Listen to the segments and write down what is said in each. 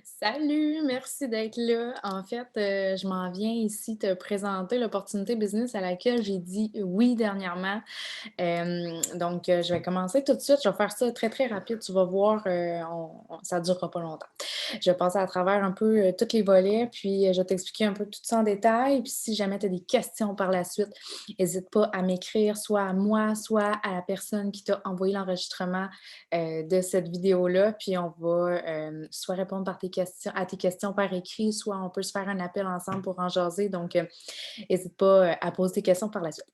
Salut, merci d'être là. En fait, je m'en viens ici te présenter l'opportunité business à laquelle j'ai dit oui dernièrement. Donc, je vais commencer tout de suite. Je vais faire ça très, très rapide. Tu vas voir, ça ne durera pas longtemps. Je vais passer à travers un peu tous les volets, puis je vais t'expliquer un peu tout ça en détail. Puis si jamais tu as des questions par la suite, n'hésite pas à m'écrire, soit à moi, soit à la personne qui t'a envoyé l'enregistrement de cette vidéo-là. Puis on va soit répondre à tes questions par écrit, soit on peut se faire un appel ensemble pour en jaser. Donc, n'hésite pas à poser tes questions par la suite.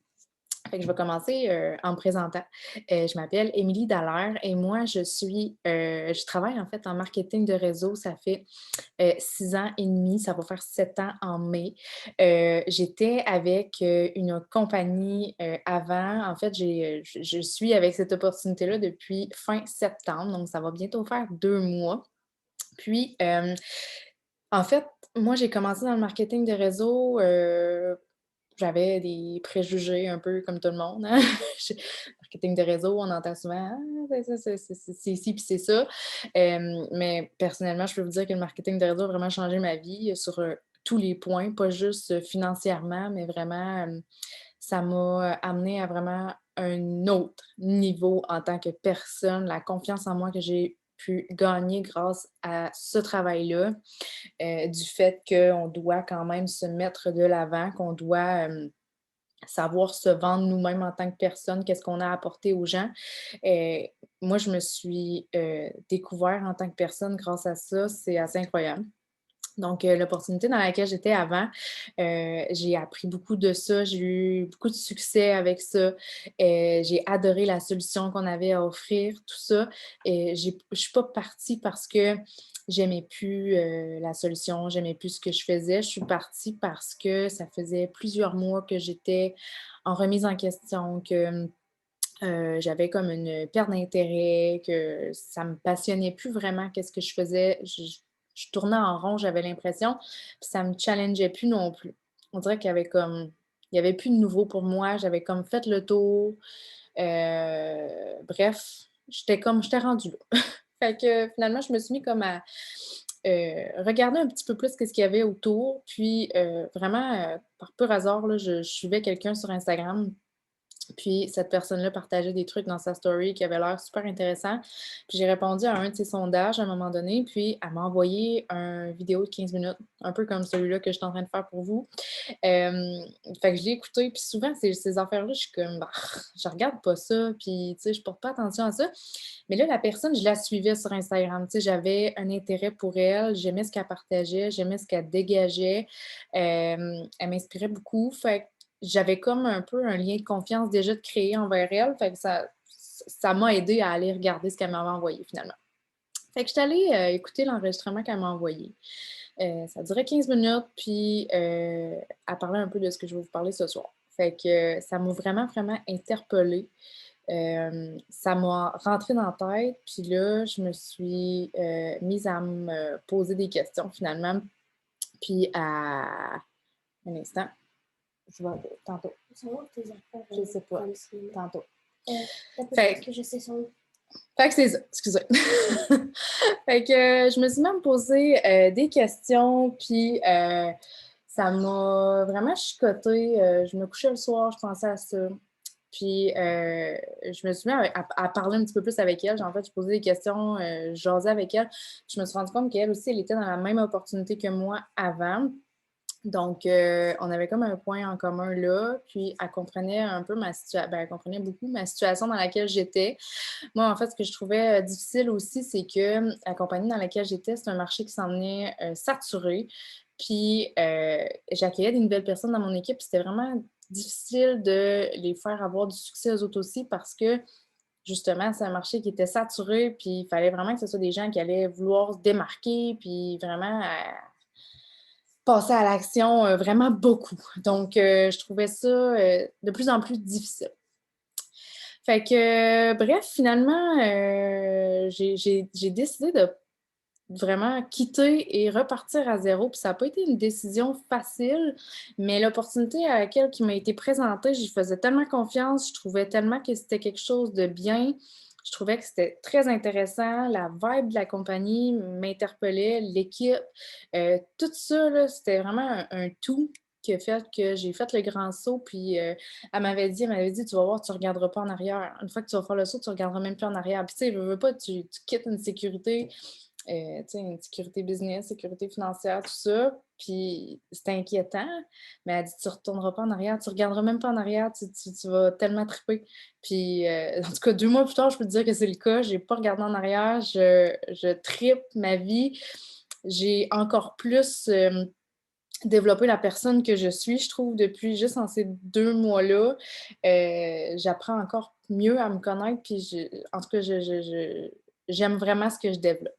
Fait que je vais commencer, en me présentant. Je m'appelle Émilie Dallaire et moi, je travaille en fait en marketing de réseau. Ça fait 6 ans et demi, ça va faire 7 ans en mai. J'étais avec une compagnie avant. En fait, je suis avec cette opportunité-là depuis fin septembre, donc ça va bientôt faire 2 mois. Puis, en fait, moi, j'ai commencé dans le marketing de réseau. J'avais des préjugés un peu comme tout le monde, hein. J'ai Marketing de réseau, on entend souvent: «Ah, c'est ci puis c'est ça». Mais personnellement, je peux vous dire que le marketing de réseau a vraiment changé ma vie sur, tous les points, pas juste, financièrement, mais vraiment, ça m'a amenée à vraiment un autre niveau en tant que personne. La confiance en moi que j'ai pu gagner grâce à ce travail-là, du fait qu'on doit quand même se mettre de l'avant, qu'on doit, savoir se vendre nous-mêmes en tant que personne, qu'est-ce qu'on a à apporter aux gens. Heu, Moi, je me suis, découvert en tant que personne grâce à ça, c'est assez incroyable. Donc, l'opportunité dans laquelle j'étais avant, j'ai appris beaucoup de ça, j'ai eu beaucoup de succès avec ça. J'ai adoré la solution qu'on avait à offrir, tout ça. Et je suis pas partie parce que j'aimais plus, la solution, j'aimais plus ce que je faisais. Je suis partie parce que ça faisait plusieurs mois que j'étais en remise en question, que, j'avais comme une perte d'intérêt, que ça me passionnait plus vraiment qu'est-ce que je faisais. Je tournais en rond, j'avais l'impression, puis ça me challengeait plus non plus. On dirait il y avait plus de nouveau pour moi, j'avais comme fait le tour, bref, j'étais rendue là. Fait que finalement, je me suis mis comme à, regarder un petit peu plus qu'est-ce qu'il y avait autour, puis, vraiment, par pur hasard, là, je suivais quelqu'un sur Instagram, puis cette personne-là partageait des trucs dans sa story qui avaient l'air super intéressants. Puis j'ai répondu à un de ses sondages à un moment donné, puis elle m'a envoyé une vidéo de 15 minutes, un peu comme celui-là que je suis en train de faire pour vous. Fait que je l'ai écouté, puis souvent ces affaires-là, je suis comme: «Bah, je regarde pas ça, puis tu sais, je porte pas attention à ça». Mais là, la personne, je la suivais sur Instagram, tu sais, j'avais un intérêt pour elle, j'aimais ce qu'elle partageait, j'aimais ce qu'elle dégageait, elle m'inspirait beaucoup. Fait que j'avais comme un peu un lien de confiance déjà de créer envers elle, fait que ça m'a aidé à aller regarder ce qu'elle m'avait envoyé finalement. Fait que j'étais allée, écouter l'enregistrement qu'elle m'a envoyé. Ça durait 15 minutes, puis, elle parlait un peu de ce que je vais vous parler ce soir. Fait que ça m'a vraiment, vraiment interpellée. Ça m'a rentré dans la tête, puis là, je me suis, mise à me poser des questions finalement, puis à un instant, je vais tantôt, Sont où tes affaires, je sais pas, comme si tantôt. peut-être Fait que je sais sont où. Fait que c'est ça, excusez. Fait que je me suis même posé, des questions, puis, ça m'a vraiment chicotée, je me couchais le soir, je pensais à ça. Puis, je me suis mis à parler un petit peu plus avec elle. En fait, je posais des questions, je jasais avec elle. Je me suis rendue compte qu'elle aussi, elle était dans la même opportunité que moi avant. Donc, on avait comme un point en commun là, puis elle comprenait un peu elle comprenait beaucoup ma situation dans laquelle j'étais. Moi, en fait, ce que je trouvais, difficile aussi, c'est que, la compagnie dans laquelle j'étais, c'est un marché qui s'en venait, saturé. Puis, j'accueillais des nouvelles personnes dans mon équipe, puis c'était vraiment difficile de les faire avoir du succès eux autres aussi parce que, justement, c'est un marché qui était saturé, puis il fallait vraiment que ce soit des gens qui allaient vouloir se démarquer, puis vraiment, passer à l'action, vraiment beaucoup. Donc, je trouvais ça, de plus en plus difficile. Fait que, bref, finalement, j'ai décidé de vraiment quitter et repartir à zéro. Puis ça a pas été une décision facile, mais l'opportunité à laquelle qui m'a été présentée, j'y faisais tellement confiance, je trouvais tellement que c'était quelque chose de bien. Je trouvais que c'était très intéressant, la vibe de la compagnie m'interpellait, l'équipe, tout ça là, c'était vraiment un tout qui a fait que j'ai fait le grand saut puis, elle m'avait dit: «Tu vas voir, tu regarderas pas en arrière. Une fois que tu vas faire le saut, tu regarderas même plus en arrière». Puis tu sais, veux pas, tu quittes une sécurité, tu sais, une sécurité business, sécurité financière, tout ça, puis c'est inquiétant, mais elle dit: «Tu retourneras pas en arrière, tu regarderas même pas en arrière, tu vas tellement triper». Puis, en tout cas, 2 mois plus tard, je peux te dire que c'est le cas. J'ai pas regardé en arrière, je tripe ma vie. J'ai encore plus, développé la personne que je suis, je trouve, depuis juste en ces 2 mois-là. J'apprends encore mieux à me connaître, puis en tout cas, j'aime vraiment ce que je développe.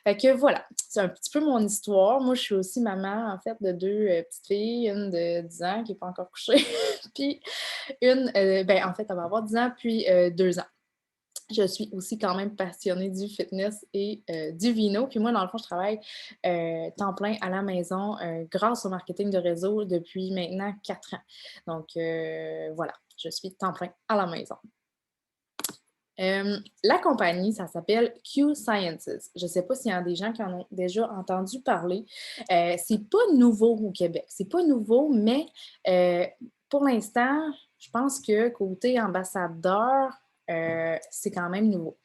Fait que voilà, c'est un petit peu mon histoire. Moi, je suis aussi maman, en fait, de 2 petites filles, une de 10 ans qui est pas encore couchée, puis une, ben, en fait, elle va avoir 10 ans, puis 2 ans. Je suis aussi quand même passionnée du fitness et du vino. Puis moi, dans le fond, je travaille temps plein à la maison grâce au marketing de réseau depuis maintenant 4 ans. Donc voilà, je suis temps plein à la maison. La compagnie, ça s'appelle Q Sciences. Je ne sais pas s'il y a des gens qui en ont déjà entendu parler. C'est pas nouveau au Québec. C'est pas nouveau, mais euh, pour l'instant, je pense que côté ambassadeur, c'est quand même nouveau.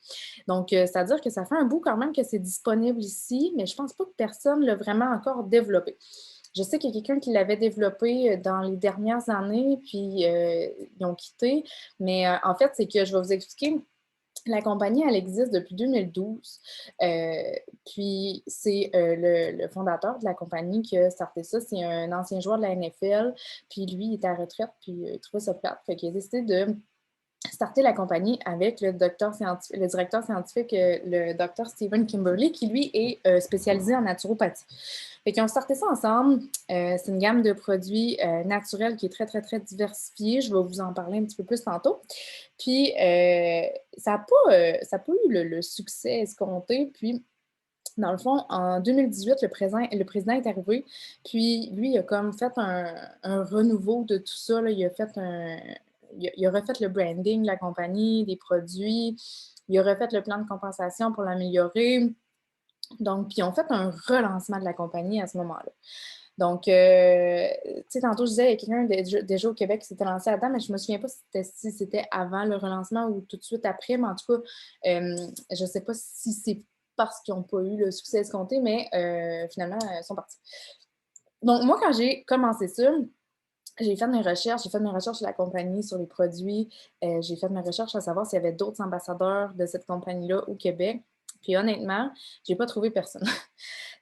Donc, c'est-à-dire que ça fait un bout quand même que c'est disponible ici, mais je pense pas que personne l'a vraiment encore développé. Je sais qu'il y a quelqu'un qui l'avait développé dans les dernières années, puis ils ont quitté. Mais en fait, c'est que je vais vous expliquer. La compagnie, elle existe depuis 2012. Puis, c'est le fondateur de la compagnie qui a starté ça. C'est un ancien joueur de la NFL. Puis, lui, il était à la retraite. Puis, il trouvait ça plate. Fait qu'il a décidé de starter la compagnie avec le directeur scientifique, le docteur Stephen Kimberly, qui lui est spécialisé en naturopathie. Fait qu'ils ont starté ça ensemble. C'est une gamme de produits naturels qui est très, très, très diversifiée. Je vais vous en parler un petit peu plus tantôt. Puis, ça a pas eu le succès escompté. Puis, dans le fond, en 2018, le président est arrivé, puis lui, il a comme fait un renouveau de tout ça, là. Il a refait le branding de la compagnie, des produits, il a refait le plan de compensation pour l'améliorer. Donc, puis ils ont fait un relancement de la compagnie à ce moment-là. Donc, tu sais, tantôt, je disais, il y a quelqu'un déjà au Québec qui s'était lancé là-dedans, mais je me souviens pas si c'était avant le relancement ou tout de suite après, mais en tout cas, je sais pas si c'est parce qu'ils n'ont pas eu le succès escompté, mais finalement, ils sont partis. Donc, moi, quand j'ai commencé ça, j'ai fait mes recherches sur la compagnie, sur les produits, j'ai fait mes recherches à savoir s'il y avait d'autres ambassadeurs de cette compagnie-là au Québec. Puis honnêtement, j'ai pas trouvé personne.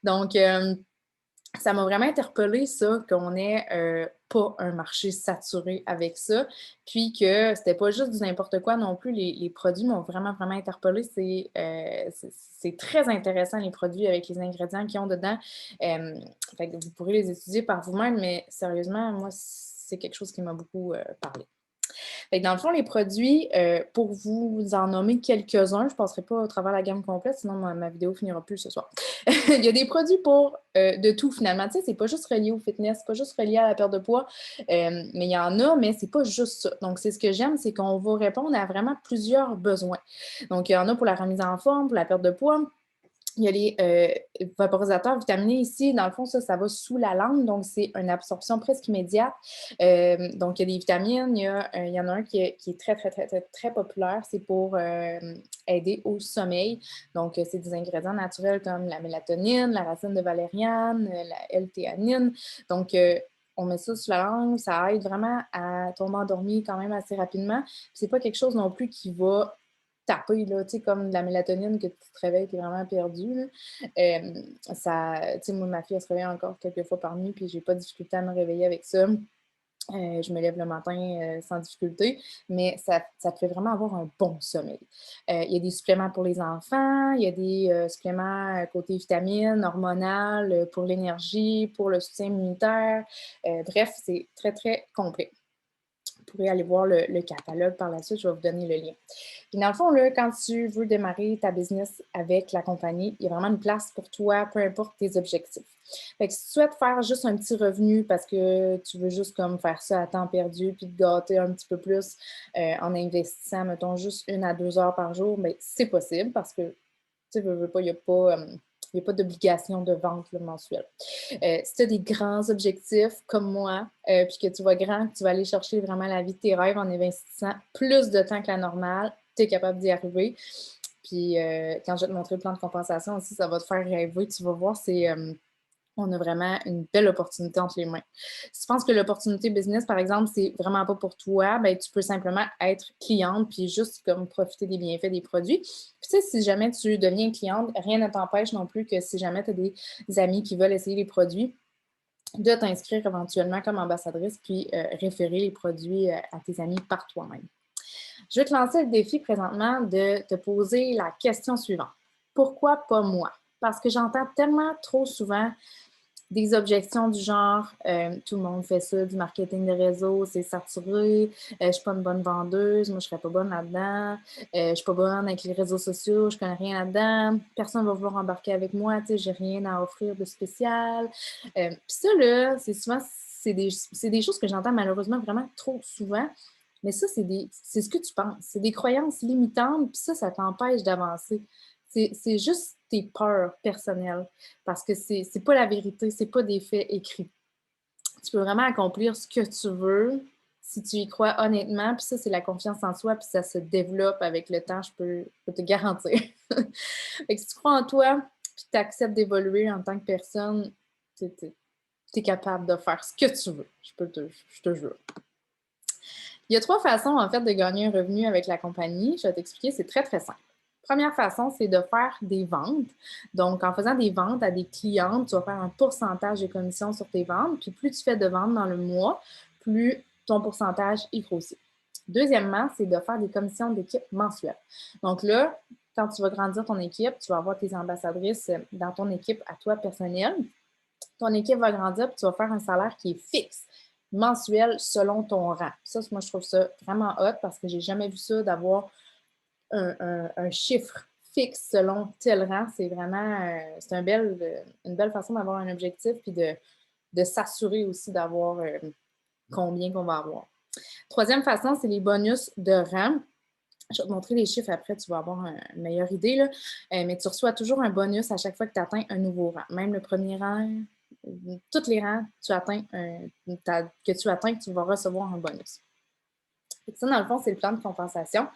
Donc, ça m'a vraiment interpellée ça, qu'on ait pas un marché saturé avec ça, puis que c'était pas juste du n'importe quoi non plus. Les produits m'ont vraiment, vraiment interpellée. C'est très intéressant, les produits avec les ingrédients qu'ils ont dedans. Fait que vous pourrez les étudier par vous-même, mais sérieusement, moi, c'est quelque chose qui m'a beaucoup parlé. Fait que dans le fond, les produits, pour vous en nommer quelques-uns, je ne passerai pas au travers la gamme complète, sinon ma vidéo finira plus ce soir. Il y a des produits pour de tout finalement. Tu sais, c'est pas juste relié au fitness, c'est pas juste relié à la perte de poids, mais il y en a, mais c'est pas juste ça. Donc, c'est ce que j'aime, c'est qu'on va répondre à vraiment plusieurs besoins. Donc, il y en a pour la remise en forme, pour la perte de poids. Il y a les vaporisateurs vitaminés ici. Dans le fond, ça va sous la langue, donc c'est une absorption presque immédiate. Donc, il y a des vitamines. Il y en a un qui est très, très, très, très, très populaire. C'est pour aider au sommeil. Donc, c'est des ingrédients naturels comme la mélatonine, la racine de valériane, la L-théanine. Donc, on met ça sous la langue. Ça aide vraiment à tomber endormi quand même assez rapidement. Puis, c'est pas quelque chose non plus qui va taper, là, tu sais, comme de la mélatonine que tu te réveilles, tu es vraiment perdu, là. Tu sais, moi, ma fille, elle se réveille encore quelques fois par nuit, puis j'ai pas de difficulté à me réveiller avec ça. Je me lève le matin sans difficulté, mais ça te fait vraiment avoir un bon sommeil. Il y a des suppléments pour les enfants, il y a des suppléments côté vitamines, hormonales, pour l'énergie, pour le soutien immunitaire. Bref, c'est très, très complet. pourrez aller voir le catalogue par la suite, je vais vous donner le lien. Puis dans le fond, là, quand tu veux démarrer ta business avec la compagnie, il y a vraiment une place pour toi, peu importe tes objectifs. Fait que si tu souhaites faire juste un petit revenu parce que tu veux juste comme faire ça à temps perdu puis te gâter un petit peu plus en investissant, mettons, juste 1 à 2 heures par jour, bien, c'est possible parce que, tu sais, veux pas, il n'y a pas d'obligation de vente là, mensuelle. Si tu as des grands objectifs comme moi, puis que tu vois grand, que tu vas aller chercher vraiment la vie de tes rêves en investissant plus de temps que la normale, tu es capable d'y arriver. Puis quand je vais te montrer le plan de compensation aussi, ça va te faire rêver. Tu vas voir, on a vraiment une belle opportunité entre les mains. Si tu penses que l'opportunité business, par exemple, c'est vraiment pas pour toi, ben tu peux simplement être cliente puis juste comme profiter des bienfaits des produits. Puis tu sais, si jamais tu deviens cliente, rien ne t'empêche non plus que si jamais tu as des amis qui veulent essayer les produits, de t'inscrire éventuellement comme ambassadrice puis référer les produits à tes amis par toi-même. Je vais te lancer le défi présentement de te poser la question suivante. Pourquoi pas moi? Parce que j'entends tellement trop souvent des objections du genre tout le monde fait ça, du marketing de réseau, c'est saturé, je suis pas une bonne vendeuse, moi je serais pas bonne là-dedans, je suis pas bonne avec les réseaux sociaux, je connais rien là-dedans, personne va vouloir embarquer avec moi, tu sais, j'ai rien à offrir de spécial. Puis ça, là, c'est souvent, c'est des choses que j'entends malheureusement vraiment trop souvent. Mais ça, c'est ce que tu penses. C'est des croyances limitantes, puis ça t'empêche d'avancer. C'est juste tes peurs personnelles parce que c'est pas la vérité, c'est pas des faits écrits. Tu peux vraiment accomplir ce que tu veux si tu y crois honnêtement, puis ça, c'est la confiance en soi, puis ça se développe avec le temps, je peux te garantir. Fait que si tu crois en toi, puis tu acceptes d'évoluer en tant que personne, tu es capable de faire ce que tu veux, je te jure. Il y a 3 façons, en fait, de gagner un revenu avec la compagnie. Je vais t'expliquer, c'est très, très simple. Première façon, c'est de faire des ventes. Donc, en faisant des ventes à des clientes, tu vas faire un pourcentage de commission sur tes ventes. Puis, plus tu fais de ventes dans le mois, plus ton pourcentage y grossit. Deuxièmement, c'est de faire des commissions d'équipe mensuelles. Donc là, quand tu vas grandir ton équipe, tu vas avoir tes ambassadrices dans ton équipe à toi personnelle. Ton équipe va grandir, puis tu vas faire un salaire qui est fixe, mensuel, selon ton rang. Ça, moi, je trouve ça vraiment hot parce que j'ai jamais vu ça d'avoir un chiffre fixe selon tel rang. C'est vraiment c'est une belle façon d'avoir un objectif puis de s'assurer aussi d'avoir combien qu'on va avoir. Troisième façon, c'est les bonus de rang. Je vais te montrer les chiffres après, tu vas avoir une meilleure idée, là. Mais tu reçois toujours un bonus à chaque fois que tu atteins un nouveau rang. Même le premier rang, tous les rangs que tu atteins, tu vas recevoir un bonus. Et ça, dans le fond, c'est le plan de compensation.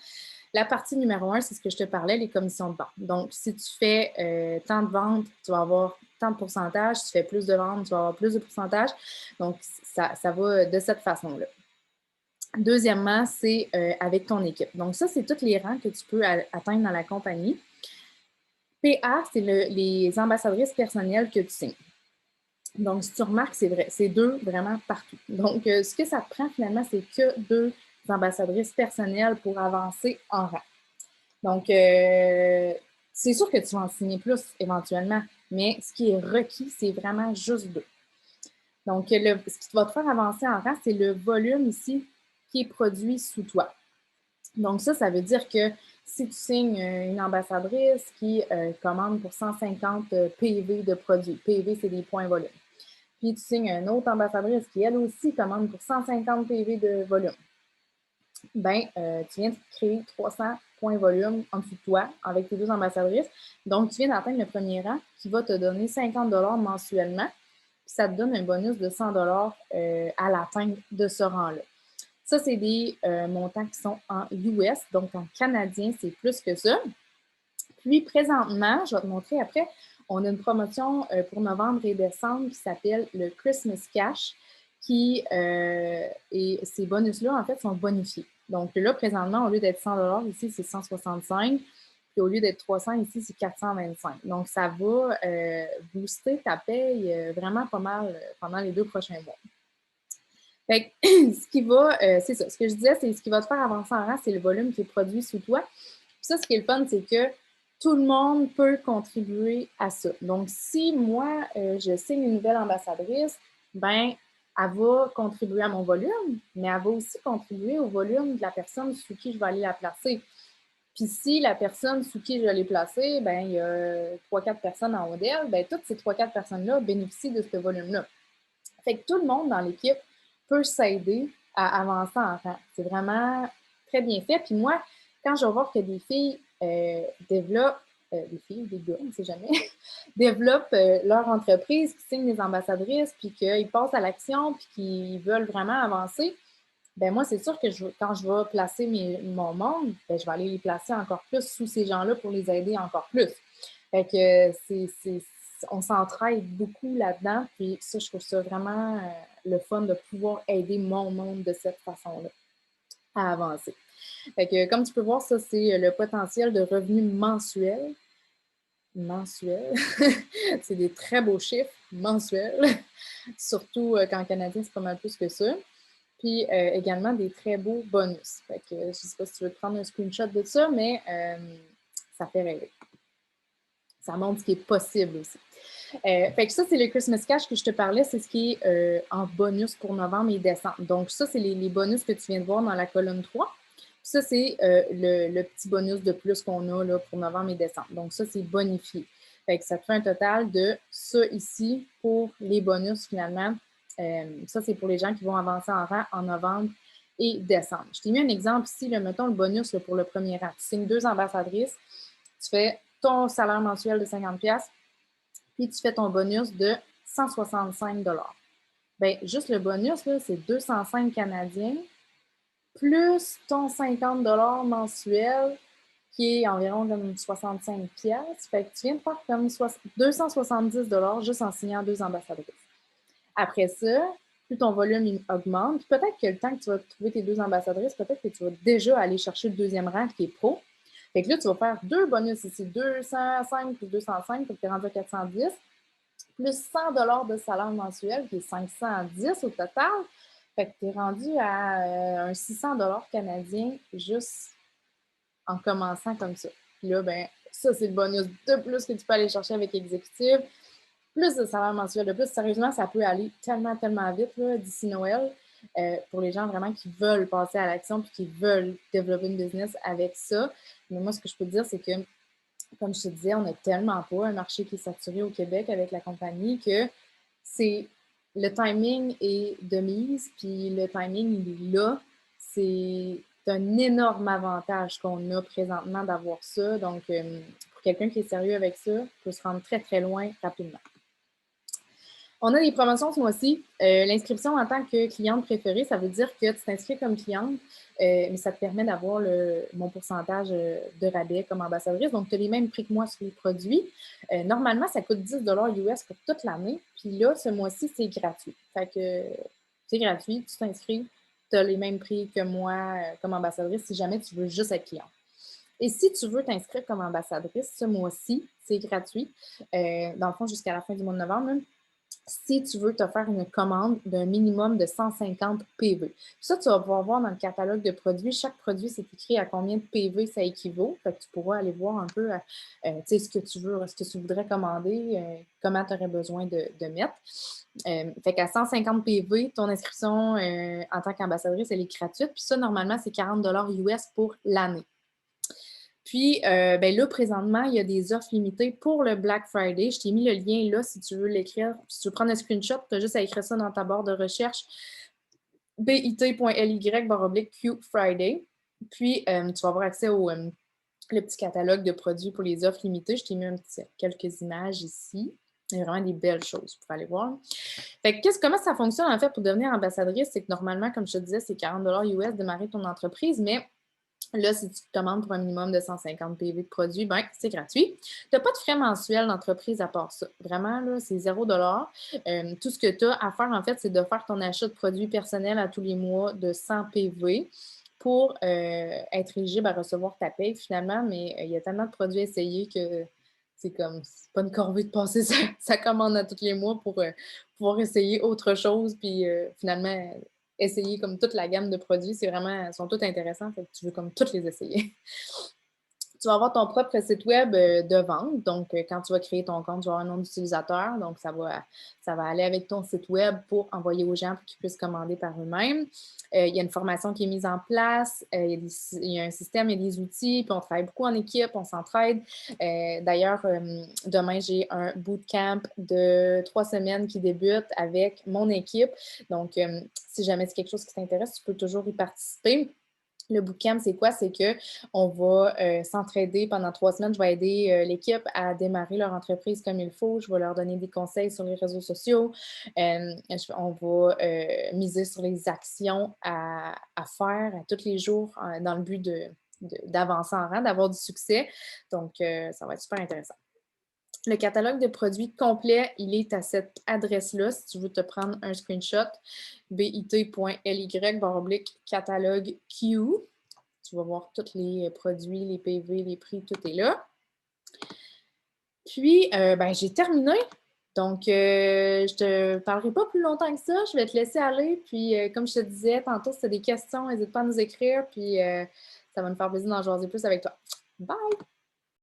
La partie numéro 1, c'est ce que je te parlais, les commissions de vente. Donc, si tu fais tant de ventes, tu vas avoir tant de pourcentage. Si tu fais plus de ventes, tu vas avoir plus de pourcentage. Donc, ça va de cette façon-là. Deuxièmement, c'est avec ton équipe. Donc, ça, c'est tous les rangs que tu peux atteindre dans la compagnie. PA, c'est les ambassadrices personnelles que tu signes. Donc, si tu remarques, c'est vrai, c'est 2 vraiment partout. Donc, ce que ça te prend finalement, c'est que 2 ambassadrices personnelles pour avancer en rang. Donc, c'est sûr que tu vas en signer plus éventuellement, mais ce qui est requis, c'est vraiment juste 2. Donc, ce qui va te faire avancer en rang, c'est le volume ici qui est produit sous toi. Donc, ça veut dire que si tu signes une ambassadrice qui commande pour 150 PV de produits, PV, c'est des points volume. Puis tu signes une autre ambassadrice qui, elle aussi, commande pour 150 PV de volume. Ben, tu viens de créer 300 points volume en dessous de toi avec tes 2 ambassadrices. Donc, tu viens d'atteindre le premier rang qui va te donner 50 $ mensuellement. Puis ça te donne un bonus de 100 $ à l'atteinte de ce rang-là. Ça, c'est des montants qui sont en US, donc en canadien, c'est plus que ça. Puis, présentement, je vais te montrer après, on a une promotion pour novembre et décembre qui s'appelle le Christmas Cash, et ces bonus-là, en fait, sont bonifiés. Donc là, présentement, au lieu d'être 100 $ ici, c'est 165. Puis au lieu d'être 300, ici, c'est 425. Donc, ça va booster ta paye vraiment pas mal pendant les 2 prochains mois. Fait que, c'est ça. Ce que je disais, c'est ce qui va te faire avancer en rang, c'est le volume qui est produit sous toi. Puis ça, ce qui est le fun, c'est que tout le monde peut contribuer à ça. Donc, si moi, je signe une nouvelle ambassadrice, ben elle va contribuer à mon volume, mais elle va aussi contribuer au volume de la personne sous qui je vais aller la placer. Puis si la personne sous qui je l'ai placée, ben, il y a 3-4 personnes en haut d'elle, ben, toutes ces 3-4 personnes-là bénéficient de ce volume-là. Fait que tout le monde dans l'équipe peut s'aider à avancer en rang. C'est vraiment très bien fait. Puis moi, quand je vais voir que des filles développent, des filles, des gars, on ne sait jamais, développent leur entreprise, qui signent des ambassadrices, puis qu'ils passent à l'action, puis qu'ils veulent vraiment avancer, ben moi, c'est sûr que quand je vais placer mon monde, ben je vais aller les placer encore plus sous ces gens-là pour les aider encore plus. Fait que on s'entraide beaucoup là-dedans, puis ça, je trouve ça vraiment le fun de pouvoir aider mon monde de cette façon-là à avancer. Fait que comme tu peux voir, ça, c'est le potentiel de revenus mensuels. Mensuels. C'est des très beaux chiffres mensuels, surtout qu'en canadien, c'est pas mal plus que ça. Puis également des très beaux bonus. Fait que je ne sais pas si tu veux te prendre un screenshot de ça, mais ça fait rêver. Ça montre ce qui est possible aussi. Fait que ça, c'est le Christmas Cash que je te parlais, c'est ce qui est en bonus pour novembre et décembre. Donc, ça, c'est les bonus que tu viens de voir dans la colonne 3. Puis ça, c'est le petit bonus de plus qu'on a là, pour novembre et décembre. Donc, ça, c'est bonifié. Fait que ça te fait un total de ça ici pour les bonus finalement. Ça, c'est pour les gens qui vont avancer en rang en novembre et décembre. Je t'ai mis un exemple ici, là, mettons le bonus là, pour le premier rang. Tu signes 2 ambassadrices, tu fais ton salaire mensuel de 50$, puis tu fais ton bonus de 165$. Bien, juste le bonus, c'est 205 Canadiens, plus ton 50$ mensuel, qui est environ comme 65$. Fait que tu viens de faire comme 270$ juste en signant 2 ambassadrices. Après ça, plus ton volume augmente, puis peut-être que le temps que tu vas trouver tes 2 ambassadrices, peut-être que tu vas déjà aller chercher le deuxième rang qui est pro. Fait que là, tu vas faire 2 bonus ici, 205 plus 205, fait que tu es rendu à 410, plus 100$ de salaire mensuel, qui est 510 au total. Fait que tu es rendu à un 600$ canadien juste en commençant comme ça. Puis là, ben, ça, c'est le bonus de plus que tu peux aller chercher avec Exécutif. Plus de salaire mensuel de plus. Sérieusement, ça peut aller tellement, tellement vite d'ici Noël pour les gens vraiment qui veulent passer à l'action puis qui veulent développer une business avec ça. Mais moi, ce que je peux te dire, c'est que, comme je te disais, on n'a tellement pas un marché qui est saturé au Québec avec la compagnie que c'est le timing est de mise, puis le timing, il est là. C'est un énorme avantage qu'on a présentement d'avoir ça. Donc, pour quelqu'un qui est sérieux avec ça, il peut se rendre très, très loin rapidement. On a des promotions ce mois-ci. L'inscription en tant que cliente préférée, ça veut dire que tu t'inscris comme cliente, mais ça te permet d'avoir mon pourcentage de rabais comme ambassadrice. Donc, tu as les mêmes prix que moi sur les produits. Normalement, ça coûte 10$ US pour toute l'année. Puis là, ce mois-ci, c'est gratuit. Fait que c'est gratuit, tu t'inscris, tu as les mêmes prix que moi comme ambassadrice si jamais tu veux juste être cliente. Et si tu veux t'inscrire comme ambassadrice ce mois-ci, c'est gratuit. Dans le fond, jusqu'à la fin du mois de novembre, même, si tu veux te faire une commande d'un minimum de 150 PV. Ça, tu vas pouvoir voir dans le catalogue de produits. Chaque produit, c'est écrit à combien de PV ça équivaut. Fait que tu pourras aller voir un peu ce que tu veux, ce que tu voudrais commander, comment tu aurais besoin de mettre. Fait qu'à 150 PV, ton inscription en tant qu'ambassadrice, elle est gratuite. Puis ça, normalement, c'est 40$ US pour l'année. Puis, ben là, présentement, il y a des offres limitées pour le Black Friday. Je t'ai mis le lien là si tu veux l'écrire. Si tu veux prendre un screenshot, tu as juste à écrire ça dans ta barre de recherche bit.ly/Q Friday. Puis, tu vas avoir accès au le petit catalogue de produits pour les offres limitées. Je t'ai mis quelques images ici. Il y a vraiment des belles choses. Vous pouvez aller voir. Fait que comment ça fonctionne en fait pour devenir ambassadrice? C'est que normalement, comme je te disais, c'est 40$ US de démarrer ton entreprise, mais là, si tu te commandes pour un minimum de 150 PV de produits, ben, c'est gratuit. Tu n'as pas de frais mensuels d'entreprise à part ça. Vraiment, là, c'est 0$. Tout ce que tu as à faire, en fait, c'est de faire ton achat de produits personnels à tous les mois de 100 PV pour être éligible à recevoir ta paye, finalement. Mais il y a tellement de produits essayés que c'est pas une corvée de passer sa commande à tous les mois pour pouvoir essayer autre chose. Puis finalement, essayer comme toute la gamme de produits. C'est vraiment, sont tous intéressants. Fait que tu veux comme toutes les essayer. Tu vas avoir ton propre site web de vente. Donc, quand tu vas créer ton compte, tu vas avoir un nom d'utilisateur. Donc, ça va aller avec ton site web pour envoyer aux gens pour qu'ils puissent commander par eux-mêmes. Il y a une formation qui est mise en place. Il y a un système, il y a des outils. Puis, on travaille beaucoup en équipe, on s'entraide. D'ailleurs, demain, j'ai un bootcamp de 3 semaines qui débute avec mon équipe. Donc, si jamais c'est quelque chose qui t'intéresse, tu peux toujours y participer. Le bootcamp, c'est quoi? C'est qu'on va s'entraider pendant 3 semaines. Je vais aider l'équipe à démarrer leur entreprise comme il faut. Je vais leur donner des conseils sur les réseaux sociaux. On va miser sur les actions à faire à tous les jours dans le but d'avancer en rang, d'avoir du succès. Donc, ça va être super intéressant. Le catalogue de produits complet, il est à cette adresse-là. Si tu veux te prendre un screenshot, bit.ly/catalogue Q. Tu vas voir tous les produits, les PV, les prix, tout est là. Puis, j'ai terminé. Donc, je ne te parlerai pas plus longtemps que ça. Je vais te laisser aller. Puis, comme je te disais tantôt, si tu as des questions, n'hésite pas à nous écrire. Puis, ça va nous faire plaisir d'en jaser plus avec toi. Bye!